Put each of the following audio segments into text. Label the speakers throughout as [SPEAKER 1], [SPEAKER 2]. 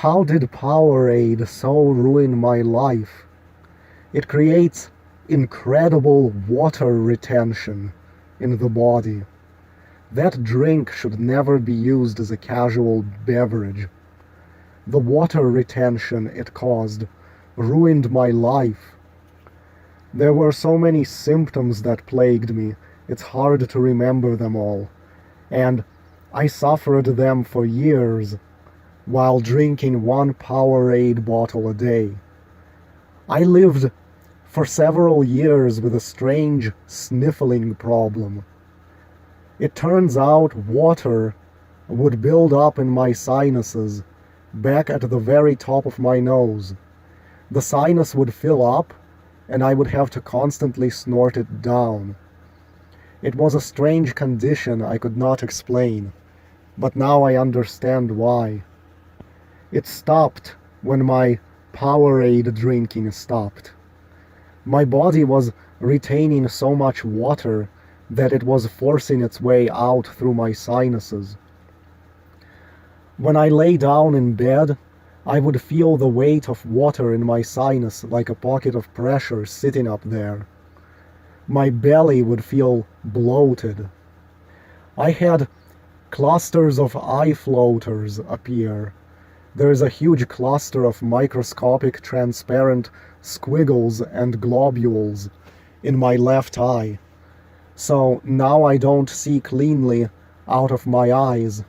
[SPEAKER 1] How did Powerade so ruin my life? It creates incredible water retention in the body. That drink should never be used as a casual beverage. The water retention it caused ruined my life. There were so many symptoms that plagued me, it's hard to remember them all. And I suffered them for years while drinking one Powerade bottle a day. I lived for several years with a strange sniffling problem. It turns out water would build up in my sinuses, back at the very top of my nose. The sinus would fill up, and I would have to constantly snort it down. It was a strange condition I could not explain, but now I understand why. It stopped when my Powerade drinking stopped. My body was retaining so much water that it was forcing its way out through my sinuses. When I lay down in bed, I would feel the weight of water in my sinus like a pocket of pressure sitting up there. My belly would feel bloated. I had clusters of eye floaters appear. There is a huge cluster of microscopic transparent squiggles and globules in my left eye. So now I don't see cleanly out of my eyes,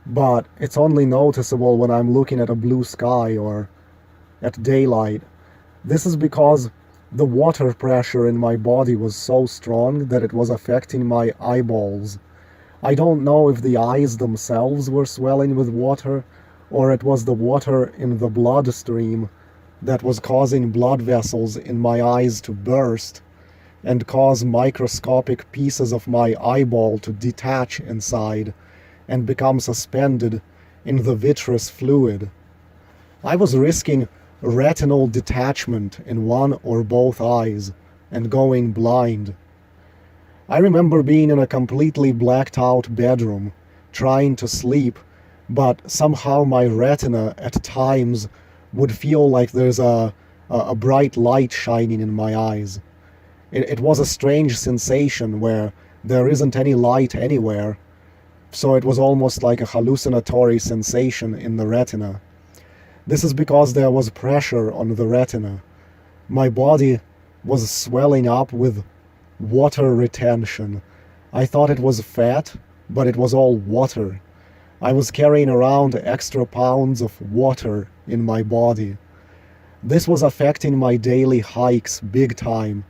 [SPEAKER 1] but it's only noticeable when I'm looking at a blue sky or at daylight. This is because the water pressure in my body was so strong that it was affecting my eyeballs. I don't know if the eyes themselves were swelling with water, or it was the water in the bloodstream that was causing blood vessels in my eyes to burst and cause microscopic pieces of my eyeball to detach inside and become suspended in the vitreous fluid. I was risking retinal detachment in one or both eyes and going blind. I remember being in a completely blacked out bedroom, trying to sleep, but somehow my retina at times would feel like there's a bright light shining in my eyes. It was a strange sensation where there isn't any light anywhere, so it was almost like a hallucinatory sensation in the retina. This is because there was pressure on the retina. My body was swelling up with water retention. I thought it was fat, but it was all water. I was carrying around extra pounds of water in my body. This was affecting my daily hikes big time.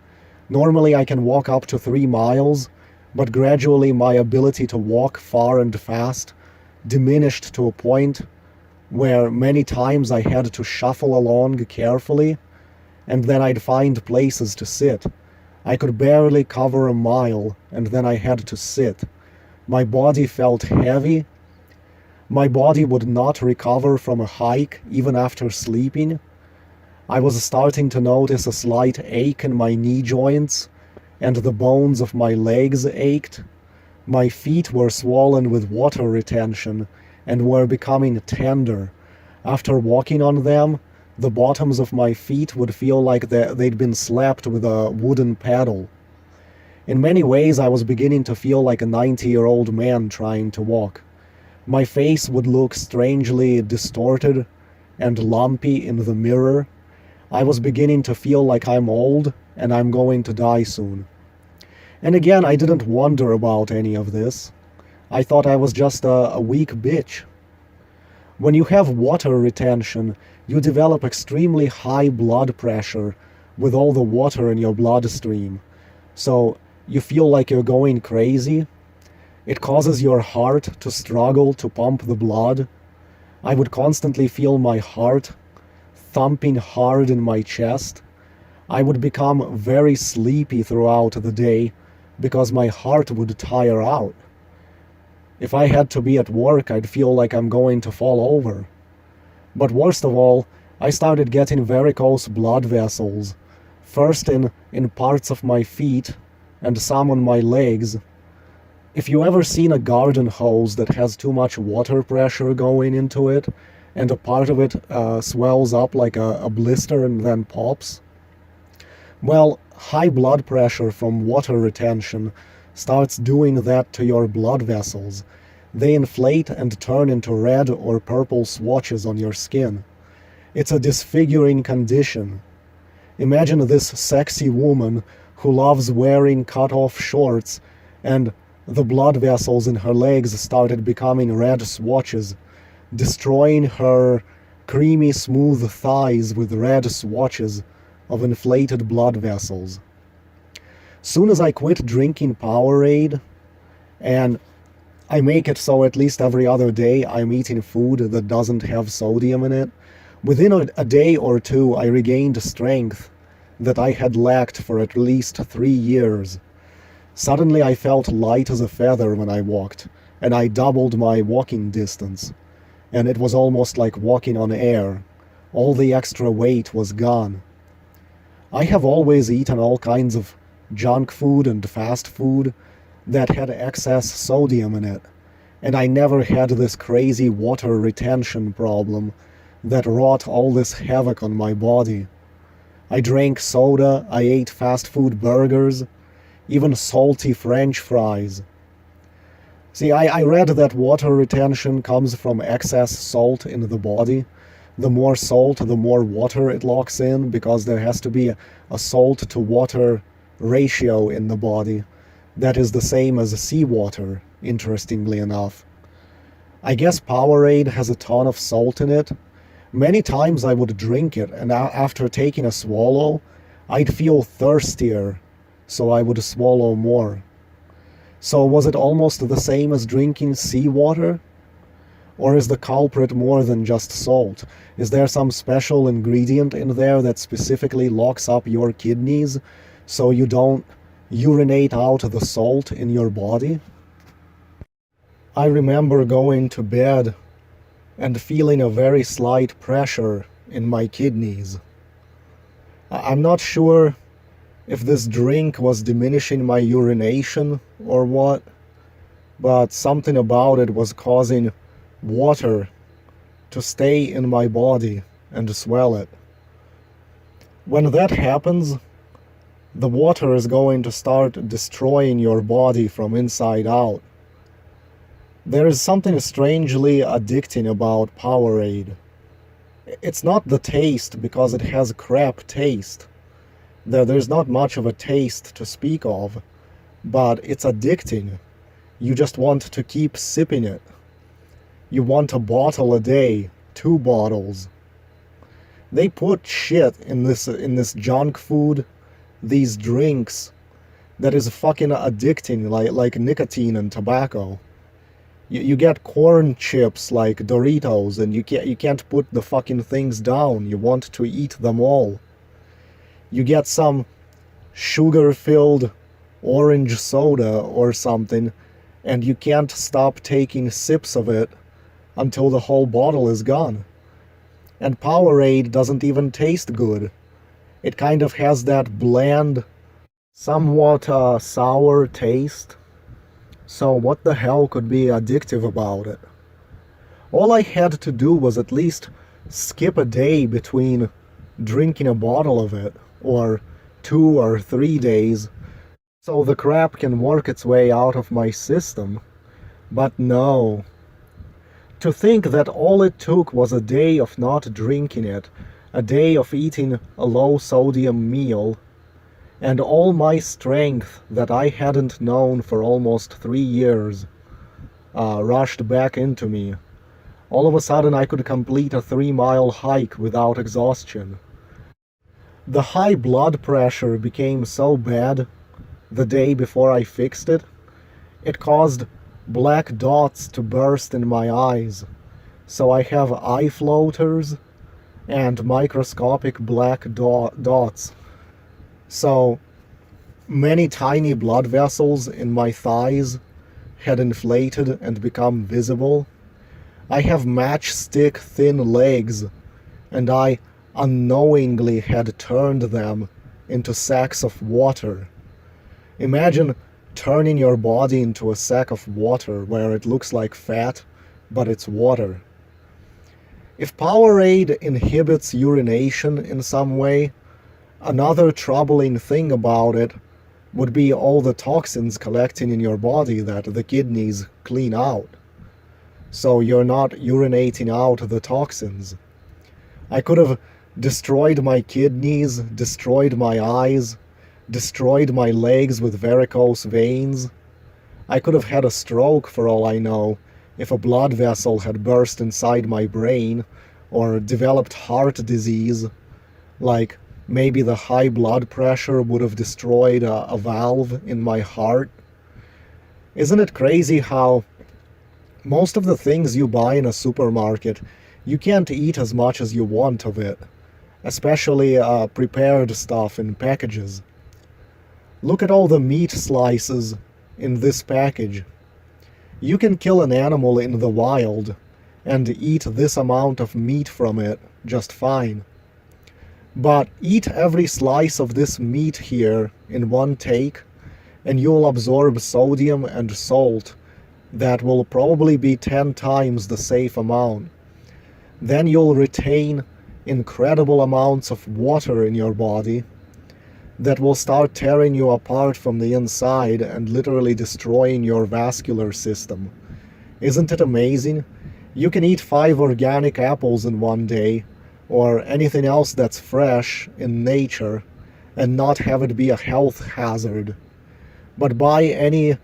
[SPEAKER 1] Normally I can walk up to 3 miles, but gradually my ability to walk far and fast diminished to a point where many times I had to shuffle along carefully, and then I'd find places to sit. I could barely cover a mile, and then I had to sit. My body felt heavy. My body would not recover from a hike even after sleeping. I was starting to notice a slight ache in my knee joints, and the bones of my legs ached. My feet were swollen with water retention and were becoming tender. After walking on them, the bottoms of my feet would feel like they'd been slapped with a wooden paddle. In many ways, I was beginning to feel like a 90-year-old man trying to walk. My face would look strangely distorted and lumpy in the mirror. I was beginning to feel like I'm old and I'm going to die soon. And again, I didn't wonder about any of this. I thought I was just a weak bitch. When you have water retention, you develop extremely high blood pressure with all the water in your bloodstream. So you feel like you're going crazy. It causes your heart to struggle to pump the blood. I would constantly feel my heart thumping hard in my chest. I would become very sleepy throughout the day because my heart would tire out. If I had to be at work, I'd feel like I'm going to fall over. But worst of all, I started getting varicose blood vessels, first in parts of my feet and some on my legs. If you ever seen a garden hose that has too much water pressure going into it, and a part of it swells up like a blister and then pops. Well, high blood pressure from water retention starts doing that to your blood vessels. They inflate and turn into red or purple swatches on your skin. It's a disfiguring condition. Imagine this sexy woman who loves wearing cut-off shorts, and the blood vessels in her legs started becoming red swatches, destroying her creamy smooth thighs with red swatches of inflated blood vessels. Soon as I quit drinking Powerade, and I make it so at least every other day I'm eating food that doesn't have sodium in it, within a day or two I regained strength that I had lacked for at least 3 years. Suddenly I felt light as a feather when I walked, and I doubled my walking distance, and it was almost like walking on air. All the extra weight was gone. I have always eaten all kinds of junk food and fast food that had excess sodium in it, and I never had this crazy water retention problem that wrought all this havoc on my body. I drank soda, I ate fast food burgers, even salty French fries. See, I read that water retention comes from excess salt in the body. The more salt, the more water it locks in, because there has to be a salt to water ratio in the body that is the same as seawater, interestingly enough. I guess Powerade has a ton of salt in it. Many times I would drink it, and after taking a swallow, I'd feel thirstier, so I would swallow more. So was it almost the same as drinking seawater? Or is the culprit more than just salt? Is there some special ingredient in there that specifically locks up your kidneys so you don't urinate out the salt in your body? I remember going to bed and feeling a very slight pressure in my kidneys. I'm not sure if this drink was diminishing my urination or what, but something about it was causing water to stay in my body and swell it. When that happens, the water is going to start destroying your body from inside out. There is something strangely addicting about Powerade. It's not the taste, because it has crap taste. There's not much of a taste to speak of, but it's addicting. You just want to keep sipping it. You want a bottle a day, 2 bottles. They put shit in this junk food, these drinks, that is fucking addicting, like nicotine and tobacco. You get corn chips like Doritos, and you can't put the fucking things down. You want to eat them all. You get some sugar-filled orange soda or something, and you can't stop taking sips of it until the whole bottle is gone. And Powerade doesn't even taste good. It kind of has that bland, somewhat sour taste. So what the hell could be addictive about it? All I had to do was at least skip a day between drinking a bottle of it, or 2 or 3 days, so the crap can work its way out of my system. But no. To think that all it took was a day of not drinking it, a day of eating a low-sodium meal, and all my strength that I hadn't known for almost 3 years rushed back into me. All of a sudden I could complete a 3-mile hike without exhaustion. The high blood pressure became so bad the day before I fixed it, it caused black dots to burst in my eyes. So I have eye floaters and microscopic black dots. So many tiny blood vessels in my thighs had inflated and become visible. I have matchstick thin legs, and I unknowingly had turned them into sacks of water. Imagine turning your body into a sack of water where it looks like fat, but it's water. If Powerade inhibits urination in some way, another troubling thing about it would be all the toxins collecting in your body that the kidneys clean out. So you're not urinating out the toxins. I could have destroyed my kidneys, destroyed my eyes, destroyed my legs with varicose veins. I could have had a stroke for all I know if a blood vessel had burst inside my brain, or developed heart disease, like maybe the high blood pressure would have destroyed a valve in my heart. Isn't it crazy how most of the things you buy in a supermarket, you can't eat as much as you want of it, especially prepared stuff in packages. Look at all the meat slices in this package. You can kill an animal in the wild and eat this amount of meat from it just fine. But eat every slice of this meat here in one take, and you'll absorb sodium and salt that will probably be 10 times the safe amount. Then you'll retain incredible amounts of water in your body that will start tearing you apart from the inside and literally destroying your vascular system. Isn't it amazing? You can eat 5 organic apples in one day, or anything else that's fresh in nature, and not have it be a health hazard. But buy any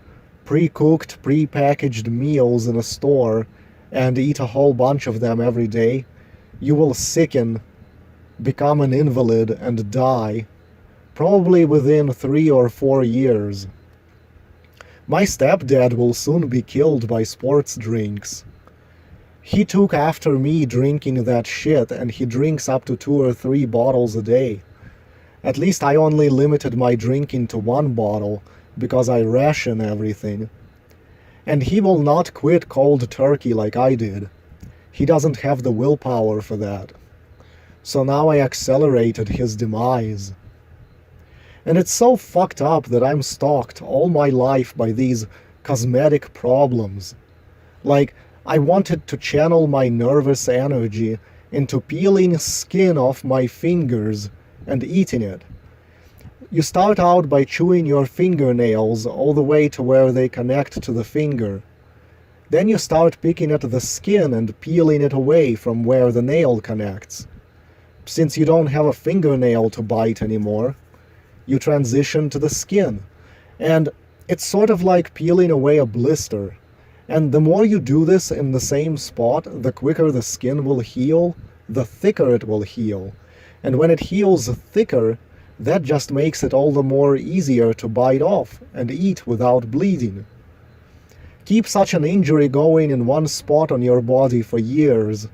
[SPEAKER 1] pre-cooked, pre-packaged meals in a store and eat a whole bunch of them every day, you will sicken, become an invalid, and die, probably within 3 or 4 years. My stepdad will soon be killed by sports drinks. He took after me drinking that shit, and he drinks up to 2 or 3 bottles a day. At least I only limited my drinking to 1 bottle, because I ration everything. And he will not quit cold turkey like I did. He doesn't have the willpower for that. So now I accelerated his demise. And it's so fucked up that I'm stalked all my life by these cosmetic problems. Like, I wanted to channel my nervous energy into peeling skin off my fingers and eating it. You start out by chewing your fingernails all the way to where they connect to the finger. Then you start picking at the skin and peeling it away from where the nail connects. Since you don't have a fingernail to bite anymore, you transition to the skin. And it's sort of like peeling away a blister. And the more you do this in the same spot, the quicker the skin will heal, the thicker it will heal. And when it heals thicker, that just makes it all the more easier to bite off and eat without bleeding. Keep such an injury going in one spot on your body for years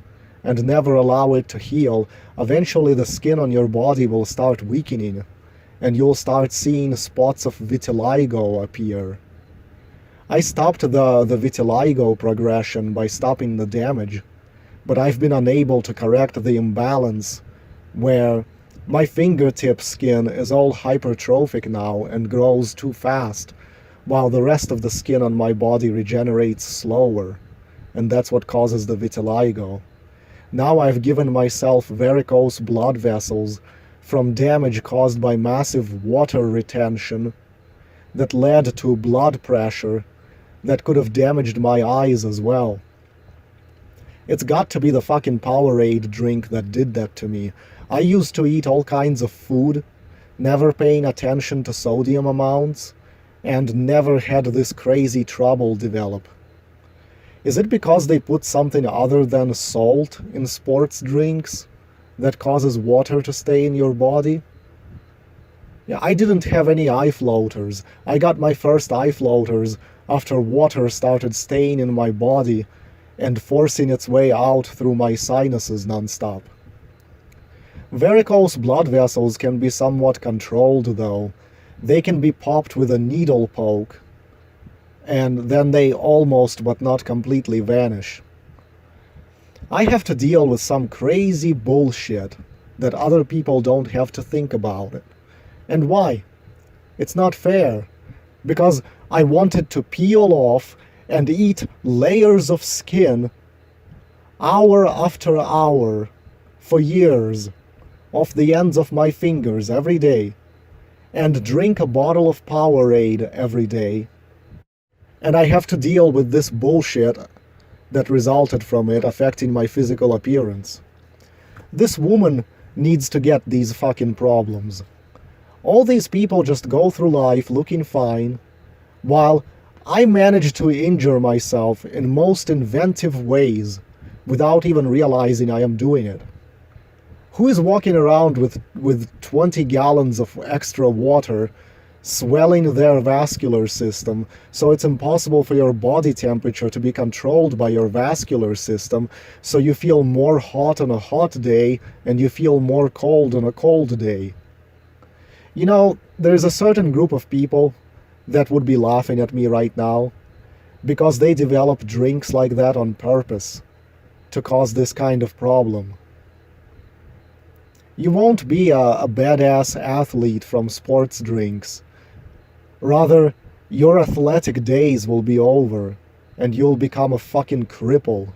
[SPEAKER 1] and never allow it to heal. Eventually the skin on your body will start weakening, and you'll start seeing spots of vitiligo appear. I stopped the vitiligo progression by stopping the damage, but I've been unable to correct the imbalance where my fingertip skin is all hypertrophic now and grows too fast, while the rest of the skin on my body regenerates slower, and that's what causes the vitiligo. Now I've given myself varicose blood vessels from damage caused by massive water retention that led to blood pressure that could have damaged my eyes as well. It's got to be the fucking Powerade drink that did that to me. I used to eat all kinds of food, never paying attention to sodium amounts, and never had this crazy trouble develop. Is it because they put something other than salt in sports drinks that causes water to stay in your body? Yeah, I didn't have any eye floaters. I got my first eye floaters after water started staying in my body and forcing its way out through my sinuses nonstop. Varicose blood vessels can be somewhat controlled, though. They can be popped with a needle poke, and then they almost but not completely vanish. I have to deal with some crazy bullshit that other people don't have to think about it. And why? It's not fair. Because I wanted to peel off and eat layers of skin hour after hour, for years, off the ends of my fingers every day, and drink a bottle of Powerade every day, and I have to deal with this bullshit that resulted from it affecting my physical appearance. This woman needs to get these fucking problems. All these people just go through life looking fine, while I manage to injure myself in most inventive ways without even realizing I am doing it. Who is walking around with 20 gallons of extra water, swelling their vascular system, so it's impossible for your body temperature to be controlled by your vascular system, so you feel more hot on a hot day and you feel more cold on a cold day? You know, there's a certain group of people that would be laughing at me right now because they develop drinks like that on purpose to cause this kind of problem. You won't be a badass athlete from sports drinks. Rather, your athletic days will be over and you'll become a fucking cripple.